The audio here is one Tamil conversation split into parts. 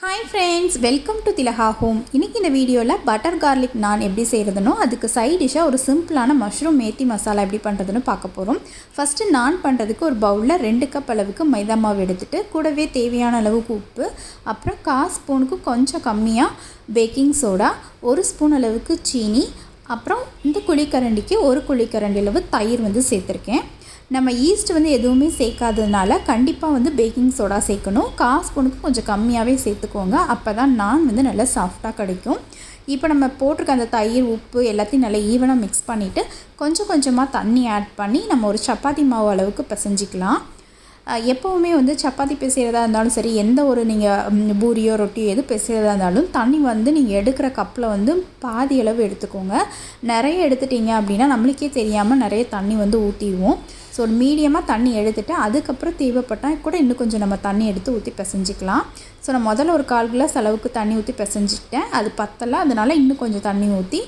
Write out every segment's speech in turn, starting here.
Hi friends, welcome to Thilaga home. இன்றைக்கி இந்த வீடியோவில் பட்டர் கார்லிக் நான் எப்படி செய்கிறதுனோ அதுக்கு சைட் டிஷ்ஷாக ஒரு சிம்பிளான மஷ்ரூம் மேத்தி மசாலா எப்படி பண்ணுறதுன்னு பார்க்க போகிறோம். ஃபஸ்ட்டு நான் பண்ணுறதுக்கு ஒரு பவுலில் 2 கப் அளவுக்கு மைதா மாவு எடுத்துகிட்டு கூடவே தேவையான அளவுக்கு உப்பு, அப்புறம் 1/4 ஸ்பூனுக்கு கொஞ்சம் கம்மியாக பேக்கிங் சோடா, 1 ஸ்பூன் அளவுக்கு சீனி, அப்புறம் இந்த குழிக்கரண்டிக்கு 1 குழிக்கரண்டி அளவு தயிர் சேர்த்துருக்கேன். நம்ம ஈஸ்ட் எதுவுமே சேர்க்காததுனால கண்டிப்பாக பேக்கிங் சோடா சேர்க்கணும். 1/4 ஸ்பூனுக்கு கொஞ்சம் கம்மியாகவே சேர்த்துக்கோங்க. அப்போ தான் நான் நல்லா சாஃப்டாக கிடைக்கும். இப்போ நம்ம போட்டிருக்க அந்த தயிர், உப்பு எல்லாத்தையும் நல்லா ஈவனாக மிக்ஸ் பண்ணிவிட்டு கொஞ்சம் கொஞ்சமாக தண்ணி ஆட் பண்ணி நம்ம ஒரு சப்பாத்தி மாவு அளவுக்கு பிசைஞ்சிக்கலாம். எப்போவுமே சப்பாத்தி பிசைகிறதா இருந்தாலும் சரி, எந்த ஒரு நீங்கள் பூரியோ ரொட்டியோ எது பிசைகிறதா இருந்தாலும் தண்ணி நீங்கள் எடுக்கிற கப்பில் பாதி அளவு எடுத்துக்கோங்க. நிறைய எடுத்துட்டிங்க அப்படின்னா நம்மளுக்கே தெரியாமல் நிறைய தண்ணி ஊற்றிடுவோம். ஸோ ஒரு மீடியமாக தண்ணி எடுத்துகிட்டு அதுக்கப்புறம் தேவைப்பட்டால் கூட இன்னும் கொஞ்சம் நம்ம தண்ணி எடுத்து ஊற்றி பிசைஞ்சிக்கலாம். ஸோ நான் முதல்ல ஒரு 1/4 கிளாஸ் அளவுக்கு தண்ணி ஊற்றி பிசைஞ்சிக்கிட்டேன். அது பத்தலை, அதனால் இன்னும் கொஞ்சம் தண்ணி ஊற்றி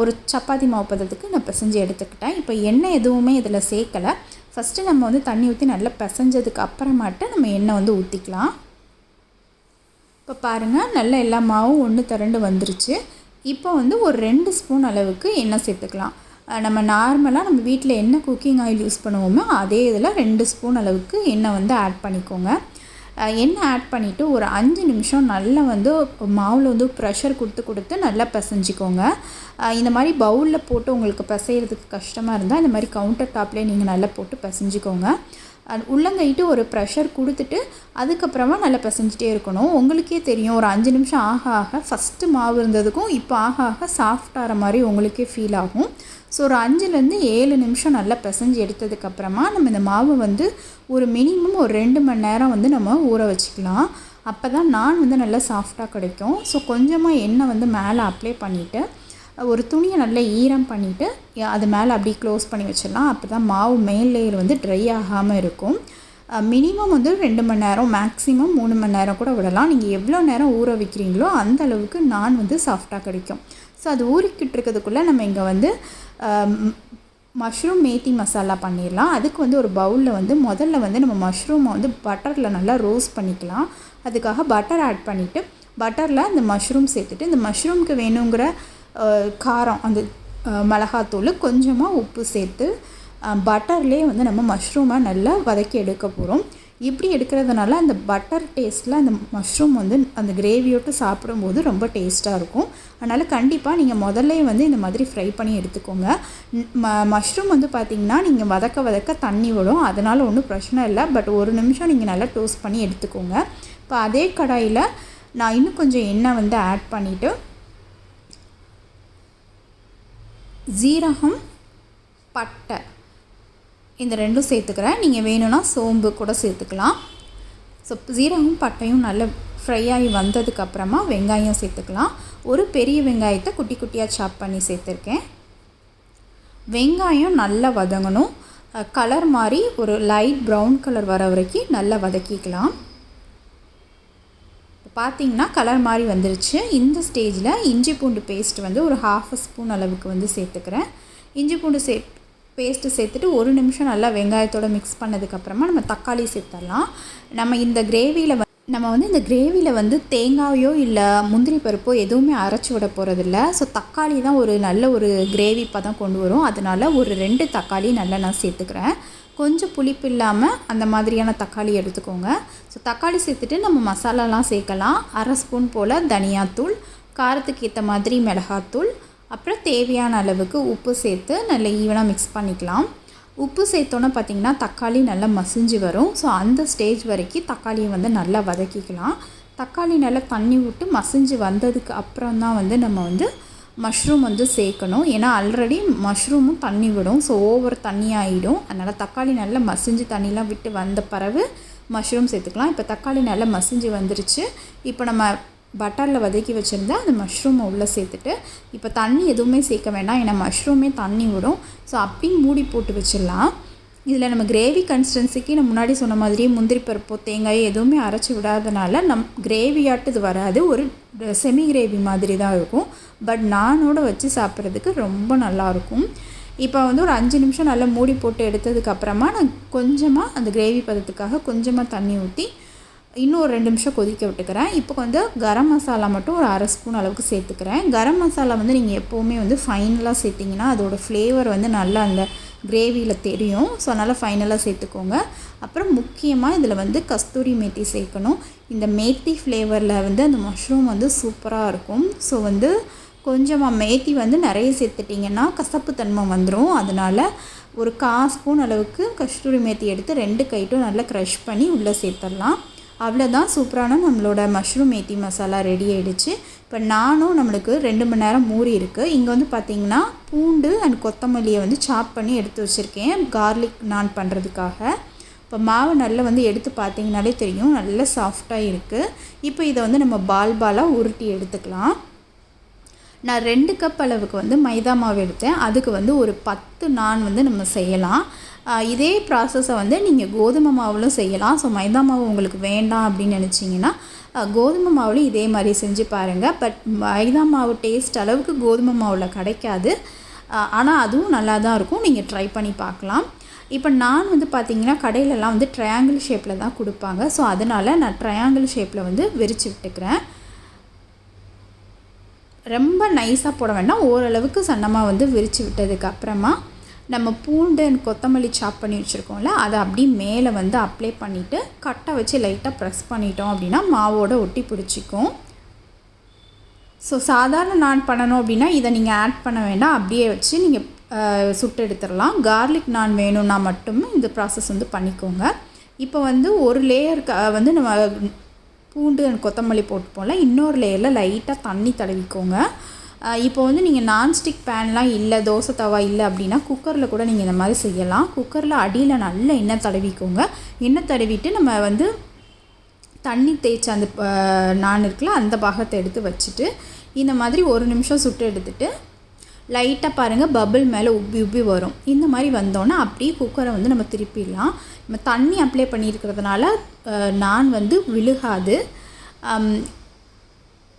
ஒரு சப்பாத்தி மாவு பதத்துக்கு நான் பிசைஞ்சு எடுத்துக்கிட்டேன். இப்போ எண்ணெய் எதுவுமே இதில் சேர்க்கலை. ஃபஸ்ட்டு நம்ம தண்ணி ஊற்றி நல்லா பிசைஞ்சதுக்கு அப்புறமாட்டு நம்ம எண்ணெய் ஊற்றிக்கலாம். இப்போ பாருங்கள், நல்லா எல்லா மாவும் ஒன்று திரண்டு வந்துருச்சு. இப்போ ஒரு 2 ஸ்பூன் அளவுக்கு எண்ணெய் சேர்த்துக்கலாம். நம்ம நார்மலாக நம்ம வீட்டில் என்ன குக்கிங் ஆயில் யூஸ் பண்ணுவோமோ அதே இதில் 2 ஸ்பூன் அளவுக்கு எண்ணெய் ஆட் பண்ணிக்கோங்க. எண்ணெய் ஆட் பண்ணிவிட்டு ஒரு 5 நிமிஷம் நல்லா மாவில் ப்ரெஷர் கொடுத்து நல்லா பிசைஞ்சிக்கோங்க. இந்த மாதிரி பவுலில் போட்டு உங்களுக்கு பிசைகிறதுக்கு கஷ்டமாக இருந்தால் இந்த மாதிரி கவுண்டர் டாப்லேயே நீங்கள் நல்லா போட்டு பிசைஞ்சிக்கோங்க. உள்ளங்கைட்டு ஒரு ப்ரெஷர் கொடுத்துட்டு அதுக்கப்புறமா நல்லா பிசைஞ்சிட்டே இருக்கணும். உங்களுக்கே தெரியும், ஒரு 5 நிமிஷம் ஆக ஆக ஃபஸ்ட்டு மாவு இருந்ததுக்கும் இப்போ ஆக ஆக சாஃப்டாகிற மாதிரி உங்களுக்கே ஃபீல் ஆகும். ஸோ ஒரு 5லேருந்து 7 நிமிஷம் நல்லா பிசைஞ்சு எடுத்ததுக்கப்புறமா நம்ம இந்த மாவு ஒரு மினிமம் ஒரு 2 மணி நேரம் நம்ம ஊற வச்சுக்கலாம். அப்போ தான் நான் நல்லா சாஃப்டாக கிடைக்கும். ஸோ கொஞ்சமாக எண்ணெய் மேலே அப்ளை பண்ணிவிட்டு ஒரு துணியை நல்லா ஈரம் பண்ணிவிட்டு அது மேலே அப்படியே க்ளோஸ் பண்ணி வச்சிடலாம். அப்போ தான் மாவு மேல் லேயர் ட்ரை ஆகாமல் இருக்கும். மினிமம் 2 மணி நேரம், மேக்ஸிமம் 3 மணி நேரம் கூட விடலாம். நீங்கள் எவ்வளோ நேரம் ஊற வைக்கிறீங்களோ அந்த அளவுக்கு நான் சாஃப்டாக கிடைக்கும். ஸோ அது ஊறிக்கிட்டு இருக்கிறதுக்குள்ளே நம்ம இங்கே மஷ்ரூம் மேத்தி மசாலா பண்ணிடலாம். அதுக்கு ஒரு பவுலில் முதல்ல நம்ம மஷ்ரூமை பட்டரில் நல்லா ரோஸ்ட் பண்ணிக்கலாம். அதுக்காக பட்டர் ஆட் பண்ணிவிட்டு பட்டரில் அந்த மஷ்ரூம் சேர்த்துட்டு இந்த மஷ்ரூமுக்கு வேணுங்கிற காரம், அந்த மிளகாத்தூள், கொஞ்சமாக உப்பு சேர்த்து பட்டர்லேயே நம்ம மஷ்ரூமை நல்லா வதக்கி எடுக்க போகிறோம். இப்படி எடுக்கிறதுனால அந்த பட்டர் டேஸ்ட்டில் அந்த மஷ்ரூம் அந்த கிரேவியோட்டு சாப்பிடும்போது ரொம்ப டேஸ்ட்டாக இருக்கும். அதனால் கண்டிப்பாக நீங்கள் முதல்ல இந்த மாதிரி ஃப்ரை பண்ணி எடுத்துக்கோங்க. மஷ்ரூம் பார்த்திங்கன்னா நீங்கள் வதக்க தண்ணி விடும், அதனால் ஒன்றும் பிரச்சனை இல்லை. பட் ஒரு நிமிஷம் நீங்கள் நல்லா டோஸ்ட் பண்ணி எடுத்துக்கோங்க. இப்போ அதே கடாயில் நான் இன்னும் கொஞ்சம் எண்ணெய் ஆட் பண்ணிவிட்டு ஜீரகம், பட்டை இந்த 2ம் சேர்த்துக்கிறேன். நீங்கள் வேணும்னா சோம்பு கூட சேர்த்துக்கலாம். ஸோ ஜீரகம் பட்டையும் நல்லா ஃப்ரை ஆகி வந்ததுக்கப்புறமா வெங்காயம் சேர்த்துக்கலாம். ஒரு பெரிய வெங்காயத்தை குட்டி குட்டியாக சாப் பண்ணி சேர்த்துருக்கேன். வெங்காயம் நல்லா வதங்கணும். கலர் மாதிரி ஒரு லைட் ப்ரௌன் கலர் வர வரைக்கும் நல்லா வதக்கிக்கலாம். பார்த்திங்கன்னா கலர் மாதிரி வந்துருச்சு. இந்த ஸ்டேஜில் இஞ்சி பூண்டு பேஸ்ட் ஒரு 1/2 ஸ்பூன் அளவுக்கு சேர்த்துக்கிறேன். இஞ்சி பூண்டு பேஸ்ட்டு சேர்த்துட்டு ஒரு நிமிஷம் நல்லா வெங்காயத்தோடு மிக்ஸ் பண்ணதுக்கப்புறமா நம்ம தக்காளி சேர்த்துடலாம். நம்ம இந்த கிரேவியில் தேங்காயோ இல்லை முந்திரி பருப்போ எதுவுமே அரைச்சி விட போகிறதில்ல. ஸோ தக்காளி தான் ஒரு நல்ல ஒரு கிரேவி பதம் கொண்டு வரும். அதனால் ஒரு 2 தக்காளி நல்லா நான் சேர்த்துக்கிறேன். கொஞ்சம் புளிப்பு இல்லாமல் அந்த மாதிரியான தக்காளி எடுத்துக்கோங்க. ஸோ தக்காளி சேர்த்துட்டு நம்ம மசாலாலாம் சேர்க்கலாம். 1/2 ஸ்பூன் போல் தனியாத்தூள், காரத்துக்கு ஏற்ற மாதிரி மிளகாத்தூள், அப்புறம் தேவையான அளவுக்கு உப்பு சேர்த்து நல்லா ஈவனாக மிக்ஸ் பண்ணிக்கலாம். உப்பு சேர்த்தோன்னே பார்த்திங்கன்னா தக்காளி நல்லா மசிஞ்சு வரும். ஸோ அந்த ஸ்டேஜ் வரைக்கும் தக்காளியை நல்லா வதக்கிக்கலாம். தக்காளி நல்லா தண்ணி விட்டு மசிஞ்சு வந்ததுக்கு அப்புறம் தான் நம்ம மஷ்ரூம் சேர்க்கணும். ஏன்னா ஆல்ரெடி மஷ்ரூமும் தண்ணி விடும். ஸோ ஓவர் தண்ணி ஆகிடும். அதனால் தக்காளி நல்லா மசிஞ்சு தண்ணிலாம் விட்டு வந்த பிறகு மஷ்ரூம் சேர்த்துக்கலாம். இப்போ தக்காளி நல்லா மசிஞ்சு வந்துருச்சு. இப்போ நம்ம பட்டரில் வதக்கி வச்சுருந்தா அந்த மஷ்ரூமை உள்ளே சேர்த்துட்டு இப்போ தண்ணி எதுவுமே சேர்க்க வேண்டாம், ஏன்னா மஷ்ரூமே தண்ணி விடும். ஸோ அப்படியும் மூடி போட்டு வச்சிடலாம். இதில் நம்ம கிரேவி கன்சிஸ்டன்சிக்கு நான் முன்னாடி சொன்ன மாதிரியே முந்திரி பருப்போ தேங்காயோ எதுவுமே அரைச்சி விடாதனால கிரேவியாட்டு இது வராது. ஒரு செமி கிரேவி மாதிரி தான் இருக்கும். பட் நானோட வச்சு சாப்பிட்றதுக்கு ரொம்ப நல்லாயிருக்கும். இப்போ ஒரு 5 நிமிஷம் நல்லா மூடி போட்டு எடுத்ததுக்கப்புறமா நான் கொஞ்சமாக அந்த கிரேவி பதத்துக்காக கொஞ்சமாக தண்ணி ஊற்றி இன்னும் ஒரு 2 நிமிஷம் கொதிக்க விட்டுக்கிறேன். இப்போ கொஞ்சம் கரம் மசாலா மட்டும் ஒரு 1/2 ஸ்பூன் அளவுக்கு சேர்த்துக்கிறேன். கரம் மசாலா வந்து நீங்கள் எப்போவுமே வந்து ஃபைனலாக சேர்த்திங்கன்னா அதோடய ஃப்ளேவர் வந்து நல்லா அந்த கிரேவியில் தெரியும். ஸோ அதனால் ஃபைனலாக சேர்த்துக்கோங்க. அப்புறம் முக்கியமாக இதில் வந்து கஸ்தூரி மேத்தி சேர்க்கணும். இந்த மேத்தி ஃப்ளேவரில் வந்து அந்த மஷ்ரூம் வந்து சூப்பராக இருக்கும். ஸோ வந்து கொஞ்சமாக மேத்தி வந்து நிறைய சேர்த்துட்டிங்கன்னா கசப்பு தன்மை வந்துடும். அதனால் ஒரு 1/4 ஸ்பூன் அளவுக்கு கஸ்தூரி மேத்தி எடுத்து 2 கைட்டும் நல்லா க்ரஷ் பண்ணி உள்ளே சேர்த்துடலாம். அவ்வளோதான், சூப்பரான நம்மளோட மஷ்ரூம் மேத்தி மசாலா ரெடி ஆகிடுச்சு. இப்போ நானும் நம்மளுக்கு 2 மணி நேரம் மூடி இருக்குது. இங்கே வந்து பார்த்திங்கன்னா பூண்டு அண்ட் கொத்தமல்லியை வந்து சாப் பண்ணி எடுத்து வச்சுருக்கேன் கார்லிக் நான் பண்ணுறதுக்காக. இப்போ மாவு நல்லா வந்து எடுத்து பார்த்திங்கனாலே தெரியும், நல்லா சாஃப்டாக இருக்குது. இப்போ இதை வந்து நம்ம பாலாக உருட்டி எடுத்துக்கலாம். நான் 2 கப் அளவுக்கு வந்து மைதா மாவு எடுத்தேன். அதுக்கு வந்து ஒரு 10 நான் வந்து நம்ம செய்யலாம். இதே ப்ராசஸை வந்து நீங்கள் கோதுமை மாவுலும் செய்யலாம். ஸோ மைதா மாவு உங்களுக்கு வேண்டாம் அப்படின்னு நினச்சிங்கன்னா கோதுமை மாவுலையும் இதே மாதிரி செஞ்சு பாருங்கள். பட் மைதா மாவு டேஸ்ட் அளவுக்கு கோதுமை மாவில் கிடைக்காது. ஆனால் அதுவும் நல்லா தான் இருக்கும். நீங்கள் ட்ரை பண்ணி பார்க்கலாம். இப்போ நான் வந்து பார்த்திங்கன்னா கடையிலலாம் வந்து ட்ரையாங்கிள் ஷேப்பில் தான் கொடுப்பாங்க. ஸோ அதனால் நான் ட்ரையாங்கிள் ஷேப்பில் வந்து விரித்து விட்டுக்கிறேன். ரொம்ப நைஸாக போட வேண்டாம், ஓரளவுக்கு சன்னமாக வந்து விரித்து விட்டதுக்கு அப்புறமா நம்ம பூண்டு கொத்தமல்லி சாப் பண்ணி வச்சுருக்கோம்ல அதை அப்படியே மேலே வந்து அப்ளை பண்ணிவிட்டு கட்டை வச்சு லைட்டாக ப்ரெஸ் பண்ணிட்டோம் அப்படின்னா மாவோடு ஒட்டி பிடிச்சிக்கும். ஸோ சாதாரண நான் பண்ணணும் அப்படின்னா இதை நீங்கள் ஆட் பண்ண வேண்டாம், அப்படியே வச்சு நீங்கள் சுட்டு எடுத்துடலாம். கார்லிக் நான் வேணும்னா மட்டும் இந்த ப்ராசஸ் வந்து பண்ணிக்கோங்க. இப்போ வந்து ஒரு லேயருக்கு வந்து நம்ம பூண்டு கொத்தமல்லி போட்டுப்போம்ல, இன்னொரு லேயரில் லைட்டாக தண்ணி தடவிக்கோங்க. இப்போ வந்து நீங்கள் நான்ஸ்டிக் பேன்லாம் இல்லை, தோசை தவா இல்லை அப்படின்னா குக்கரில் கூட நீங்கள் இந்த மாதிரி செய்யலாம். குக்கரில் அடியில் நல்ல எண்ணெய் தடவிக்கோங்க. எண்ணெய் தடவிட்டு நம்ம வந்து தண்ணி தேய்ச்சி அந்த நான் இருக்குல்ல அந்த பாகத்தை எடுத்து வச்சுட்டு இந்த மாதிரி 1 நிமிஷம் சுட்டு எடுத்துகிட்டு லைட்டாக பாருங்கள் பபிள் மேலே உப்பி வரும். இந்த மாதிரி வந்தோன்னா அப்படியே குக்கரை வந்து நம்ம திருப்பிடலாம். நம்ம தண்ணி அப்ளை பண்ணியிருக்கிறதுனால நான் வந்து விழுகாது.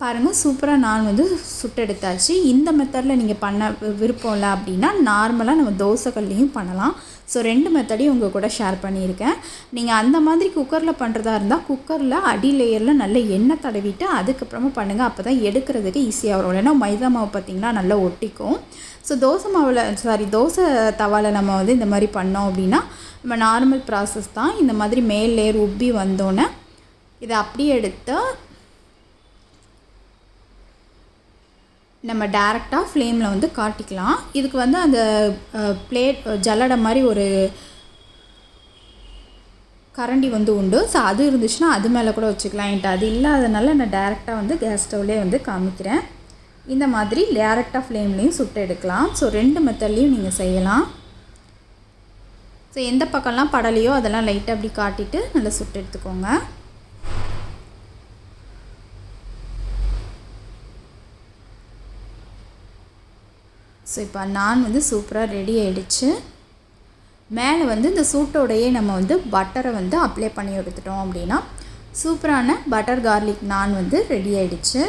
பாருங்கள், சூப்பராக நான் வந்து சுட்டெடுத்தாச்சு. இந்த மெத்தடில் நீங்கள் பண்ண விருப்பம் இல்லை அப்படின்னா நார்மலாக நம்ம தோசைக்கல்லையும் பண்ணலாம். ஸோ 2 மெத்தடையும் உங்கள் கூட ஷேர் பண்ணியிருக்கேன். நீங்கள் அந்த மாதிரி குக்கரில் பண்ணுறதா இருந்தால் குக்கரில் அடி லேயரில் நல்ல எண்ணெய் தடவிட்டு அதுக்கப்புறமா பண்ணுங்கள். அப்போ தான் எடுக்கிறதுக்கு ஈஸியாக வரும். இல்லைன்னா மைதா மாவு பார்த்திங்கன்னா நல்லா ஒட்டிக்கும். ஸோ தோசை தவாவில் நம்ம வந்து இந்த மாதிரி பண்ணோம் அப்படின்னா நம்ம நார்மல் ப்ராசஸ் தான். இந்த மாதிரி மேல் லேயர் உப்பி வந்தோன்னே இதை அப்படியே எடுத்து நம்ம டேரெக்டாக ஃப்ளேமில் வந்து காட்டிக்கலாம். இதுக்கு வந்து அந்த பிளேட் ஜல்லடை மாதிரி ஒரு கரண்டி வந்து உண்டு. ஸோ அது இருந்துச்சுன்னா அது மேலே கூட வச்சுக்கலாம். என்கிட்ட அது இல்லாதனால நான் டேரெக்டாக வந்து கேஸ் ஸ்டவ்லேயே வந்து காமிக்கிறேன். இந்த மாதிரி டேரெக்டாக ஃப்ளேம்லேயும் சுட்டு எடுக்கலாம். ஸோ 2 மெத்தட்லேயும் நீங்கள் செய்யலாம். ஸோ எந்த பக்கம்லாம் படலையோ அதெல்லாம் லைட்டாக அப்படி காட்டிட்டு நல்லா சுட்டு எடுத்துக்கோங்க. ஸோ இப்போ நான் வந்து சூப்பராக ரெடி ஆகிடுச்சு. மேலே வந்து இந்த சூட்டோடையே நம்ம வந்து பட்டரை வந்து அப்ளை பண்ணி எடுத்துட்டோம் அப்படின்னா சூப்பரான பட்டர் கார்லிக் நான் வந்து ரெடி ஆகிடுச்சு.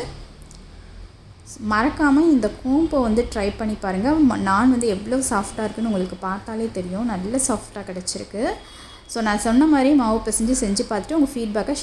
மறக்காமல் இந்த கோம்பை வந்து ட்ரை பண்ணி பாருங்கள். நான் வந்து எவ்வளோ சாஃப்டாக இருக்குன்னு உங்களுக்கு பார்த்தாலே தெரியும், நல்ல சாஃப்டாக கிடச்சிருக்கு. ஸோ நான் சொன்ன மாதிரி மாவு பிசைஞ்சு செஞ்சு பார்த்துட்டு உங்கள் ஃபீட்பேக்கை